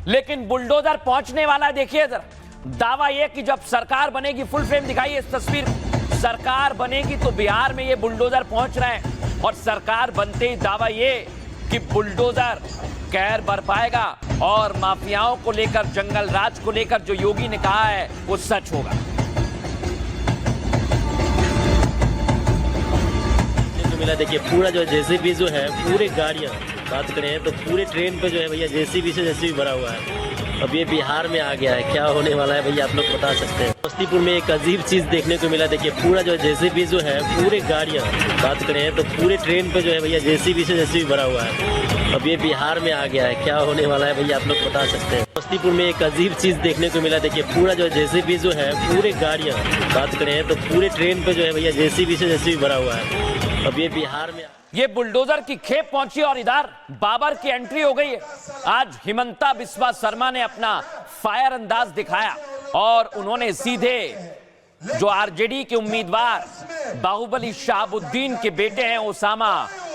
लेकिन बुलडोजर पहुंचने वाला देखिए जरा। दावा यह कि जब सरकार बनेगी, फुल फ्रेम दिखाइए इस तस्वीर, सरकार बनेगी तो बिहार में ये बुलडोजर पहुंच रहे हैं और सरकार बनते ही दावा यह कि बुलडोजर कहर बरपाएगा और माफियाओं को लेकर, जंगल राज को लेकर जो योगी ने कहा है वो सच होगा। मिला देखिए पूरा जो जेसीबी जो है, पूरे गाड़ियां बात करें तो पूरे ट्रेन पे जो है भैया जेसीबी से जेसीबी भरा हुआ है। अब ये बिहार में आ गया है, क्या होने वाला है भैया आप लोग बता सकते हैं। समस्तीपुर में एक अजीब चीज देखने को मिला, देखिए पूरा जो जेसीबी जो है, पूरे गाड़ियां बात करें तो पूरे ट्रेन पे जो है भैया जेसीबी से जेसीबी भरा हुआ है। अब ये बिहार में आ गया है, क्या होने वाला है भैया आप लोग बता सकते हैं। समस्तीपुर में एक अजीब चीज देखने को मिला, देखिए पूरा जो जेसीबी जो है, पूरे गाड़ियां बात करें तो पूरे ट्रेन पे जो है भैया जेसीबी से जेसीबी भरा हुआ है। अब ये बिहार में ये बुलडोजर की खेप पहुंची और इधर बाबर की एंट्री हो गई है। आज हिमंता बिस्वा शर्मा ने अपना फायर अंदाज दिखाया और उन्होंने सीधे जो आरजेडी के उम्मीदवार बाहुबली शहाबुद्दीन के बेटे हैं ओसामा,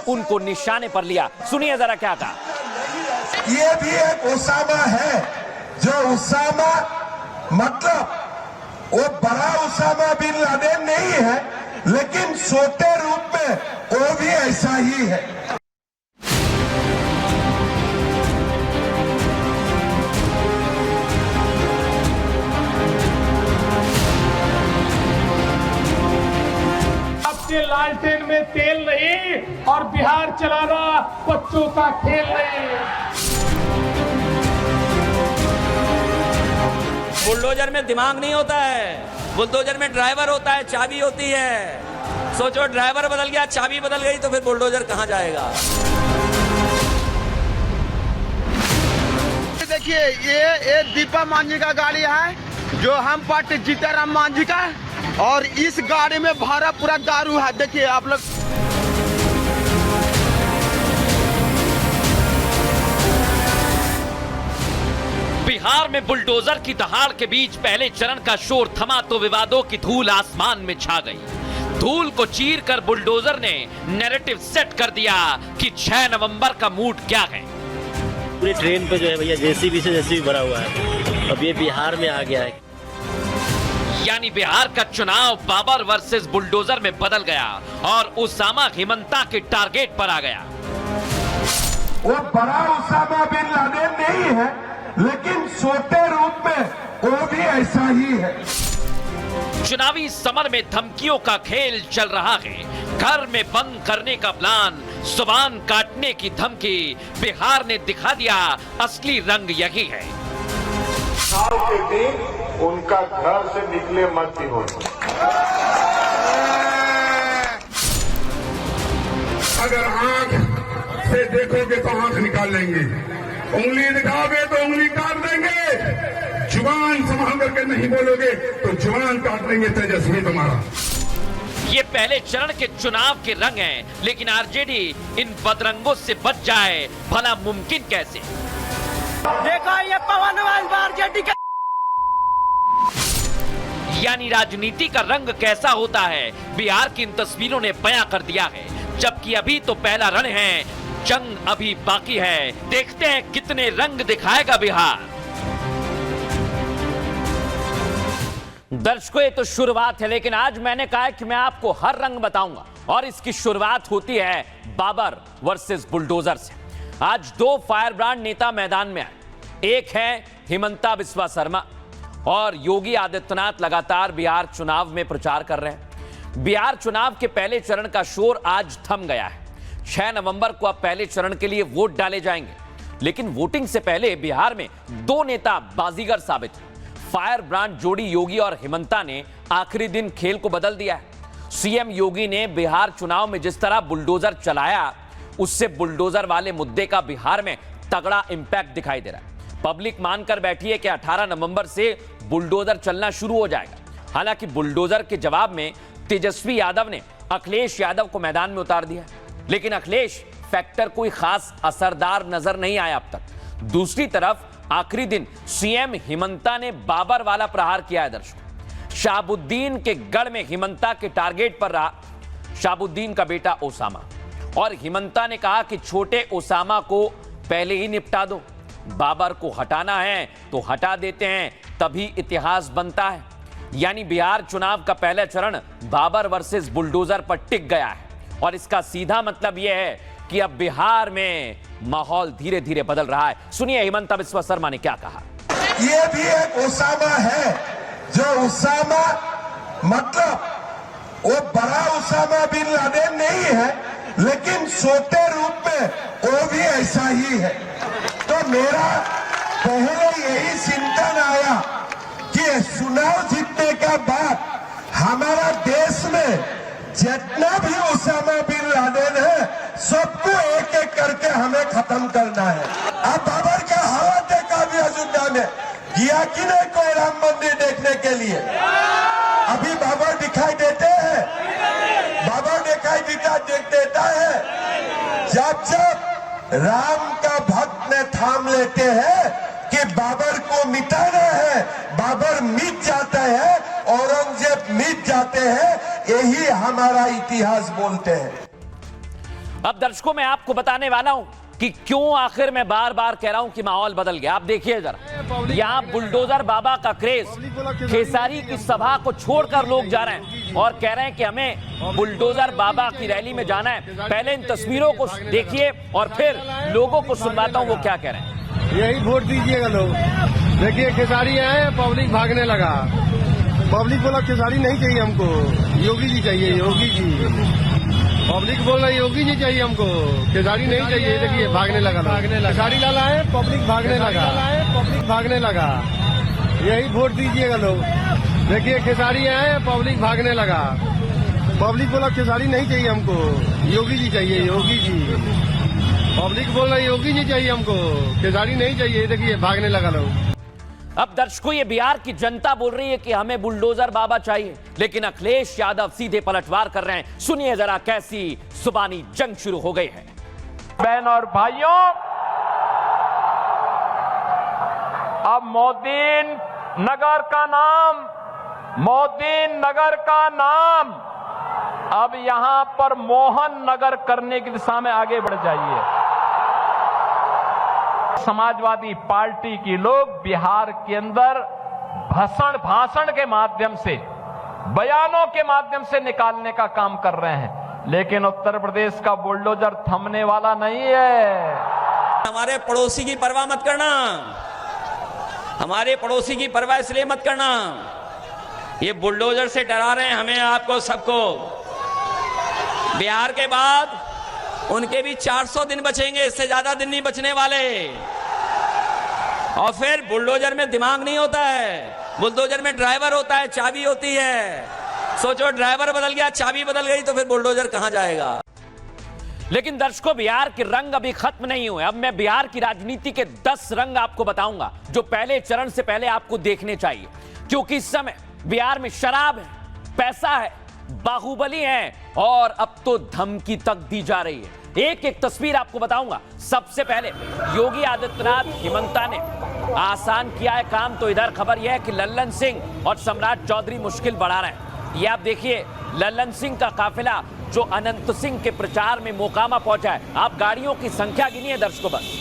उनको निशाने पर लिया। सुनिए जरा क्या कहा। ये भी एक ओसामा है, जो ओसामा मतलब वो बड़ा ओसामा बिन लादेन नहीं है, लेकिन छोटे रूप में वो भी ऐसा ही है। आपके लालटेन में तेल नहीं और बिहार चलाना बच्चों का खेल नहीं। बुलडोजर में दिमाग नहीं होता है, बुलडोजर में ड्राइवर होता है, चाबी होती है। सोचो ड्राइवर बदल गया, चाबी बदल गई तो फिर बुलडोजर कहां जाएगा। देखिए ये दीपा मांझी का गाड़ी है, जो हम पार्टी जीताराम मांझी का, और इस गाड़ी में भरा पूरा दारू है। देखिए आप लोग। बिहार में बुलडोजर की दहाड़ के बीच पहले चरण का शोर थमा तो विवादों की धूल आसमान में छा गई। धूल को चीर कर बुलडोजर ने नैरेटिव सेट कर दिया कि 6 नवंबर का मूड क्या है। पूरे ट्रेन पे जो है भैया जेसीबी से जेसीबी भरा हुआ है। अब ये बिहार में आ गया है, यानी बिहार का चुनाव बाबर वर्सेस बुलडोजर में बदल गया और ओसामा हिमंता के टारगेट पर आ गया। वो बड़ा ओसामा बिन लादेन नहीं है, लेकिन छोटे रूप में वो भी ऐसा ही है। चुनावी समर में धमकियों का खेल चल रहा है। घर में बंद करने का प्लान, जुबान काटने की धमकी, बिहार ने दिखा दिया असली रंग यही है। साल के दिन उनका घर से निकले मत ही हो। अगर आंख से देखोगे तो आंख निकाल लेंगे, उंगली दिखाओगे तो उंगली काट देंगे, जुबान संभाल करके नहीं बोलोगे तो जुबान काट देंगे तेजस्वी तुम्हारा। ये पहले चरण के चुनाव के रंग हैं, लेकिन आरजेडी इन बदरंगों से बच जाए भला मुमकिन कैसे। देखो ये पवन आरजेडी का, यानी राजनीति का रंग कैसा होता है बिहार की इन तस्वीरों ने बयां कर दिया है। जबकि अभी तो पहला रण है, जंग अभी बाकी है। देखते हैं कितने रंग दिखाएगा बिहार। दर्शकों ये तो शुरुआत है, लेकिन आज मैंने कहा है कि मैं आपको हर रंग बताऊंगा और इसकी शुरुआत होती है बाबर वर्सेस बुलडोजर से। आज 2 फायर ब्रांड नेता मैदान में आए। एक है हिमंता बिस्वा शर्मा और योगी आदित्यनाथ लगातार बिहार चुनाव में प्रचार कर रहे हैं। बिहार चुनाव के पहले चरण का शोर आज थम गया है। 6 नवंबर को अब पहले चरण के लिए वोट डाले जाएंगे, लेकिन वोटिंग से पहले बिहार में 2 नेता बाजीगर साबित हुए। फायर ब्रांड जोड़ी योगी और हिमंता ने आखिरी दिन खेल को बदल दिया है। सीएम योगी ने बिहार चुनाव में जिस तरह बुलडोजर चलाया, उससे बुलडोजर वाले मुद्दे का बिहार में तगड़ा इंपैक्ट दिखाई दे रहा है। पब्लिक मानकर बैठी है कि 18 नवंबर से बुलडोजर चलना शुरू हो जाएगा। हालांकि बुलडोजर के जवाब में तेजस्वी यादव ने अखिलेश यादव को मैदान में उतार दिया, लेकिन अखिलेश फैक्टर कोई खास असरदार नजर नहीं आया अब तक। दूसरी तरफ आखिरी दिन सीएम हिमंता ने बाबर वाला प्रहार किया है। दर्शकों, शहाबुद्दीन के गढ़ में हिमंता के टारगेट पर रहा शहाबुद्दीन का बेटा ओसामा, और हिमंता ने कहा कि छोटे ओसामा को पहले ही निपटा दो। बाबर को हटाना है तो हटा देते हैं, तभी इतिहास बनता है। यानी बिहार चुनाव का पहला चरण बाबर वर्सेस बुलडोजर पर टिक गया है और इसका सीधा मतलब यह है कि अब बिहार में माहौल धीरे धीरे बदल रहा है। सुनिए हिमंता बिस्वा शर्मा ने क्या कहा। ये भी एक उसामा है, जो उसामा मतलब वो बड़ा उसामा बिन लादेन नहीं है, लेकिन छोटे रूप में वो भी ऐसा ही है। तो मेरा पहले यही चिंतन आया कि चुनाव जीतने के बाद हमारा देश में जितना भी उसामा बिन लादेन है सबको एक एक करके हमें खत्म करना है। अब बाबर का हालत देखा भी अयोध्या में, गया कि नहीं कोई राम मंदिर देखने के लिए? अभी बाबर दिखाई देते हैं, बाबर दिखाई देता है। जब राम का भक्त ने थाम लेते हैं कि बाबर को मिटाना है, बाबर मिट जाता है, औरंगजेब मिट जाते हैं, यही हमारा इतिहास बोलते हैं। अब दर्शकों मैं आपको बताने वाला हूं कि क्यों आखिर मैं बार बार कह रहा हूं कि माहौल बदल गया। आप देखिए जरा, यहां बुलडोजर बाबा का क्रेज, खेसारी की सभा को छोड़कर लोग जा रहे हैं और कह रहे हैं कि हमें बुलडोजर बाबा की रैली में जाना है। पहले इन तस्वीरों को देखिए और फिर लोगों को सुनवाता हूं वो क्या कह रहे हैं। यही वोट दीजिएगा लोग। देखिए खेसारी आए, पब्लिक भागने लगा। पब्लिक बोला खेसारी नहीं चाहिए हमको, योगी जी चाहिए, योगी जी। पब्लिक बोल रहा है योगी जी चाहिए हमको, खेसारी नहीं चाहिए। देखिए भागने लगा, खेसारी लाला है, पब्लिक भागने लगा। यही वोट दीजिएगा लोग। देखिए खेसारी आए, पब्लिक भागने लगा। पब्लिक बोला खेसारी नहीं चाहिए हमको, योगी जी चाहिए, योगी जी। पब्लिक बोल रहा है योगी जी चाहिए हमको, खेसारी नहीं चाहिए। देखिए भागने लगा लोग। अब दर्शकों ये बिहार की जनता बोल रही है कि हमें बुलडोजर बाबा चाहिए, लेकिन अखिलेश यादव सीधे पलटवार कर रहे हैं। सुनिए जरा कैसी जुबानी जंग शुरू हो गई है। बहन और भाइयों, अब मोदीन नगर का नाम अब यहां पर मोहन नगर करने की दिशा में आगे बढ़ जाइए। समाजवादी पार्टी के लोग बिहार के अंदर भाषण के माध्यम से, बयानों के माध्यम से निकालने का काम कर रहे हैं, लेकिन उत्तर प्रदेश का बुलडोजर थमने वाला नहीं है। हमारे पड़ोसी की परवाह मत करना, हमारे पड़ोसी की परवाह इसलिए मत करना, ये बुलडोजर से डरा रहे हैं हमें, आपको, सबको। बिहार के बाद उनके भी 400 दिन बचेंगे, इससे ज्यादा दिन नहीं बचने वाले। और फिर बुलडोजर में दिमाग नहीं होता है, बुलडोजर में ड्राइवर होता है, चाबी होती है। सोचो ड्राइवर बदल गया, चाबी बदल गई, तो फिर बुलडोजर कहां जाएगा। लेकिन दर्शकों बिहार के रंग अभी खत्म नहीं हुए। अब मैं बिहार की राजनीति के 10 रंग आपको बताऊंगा जो पहले चरण से पहले आपको देखने चाहिए, क्योंकि इस समय बिहार में शराब है, पैसा है, बाहुबली है और अब तो धमकी तक दी जा रही है। एक एक तस्वीर आपको बताऊंगा। सबसे पहले योगी आदित्यनाथ हिमंता ने आसान किया है काम, तो इधर खबर यह है कि लल्लन सिंह और सम्राट चौधरी मुश्किल बढ़ा रहे हैं। ये आप देखिए, लल्लन सिंह का काफिला जो अनंत सिंह के प्रचार में मोकामा पहुंचा है। आप गाड़ियों की संख्या गिनिए दर्शकों, बस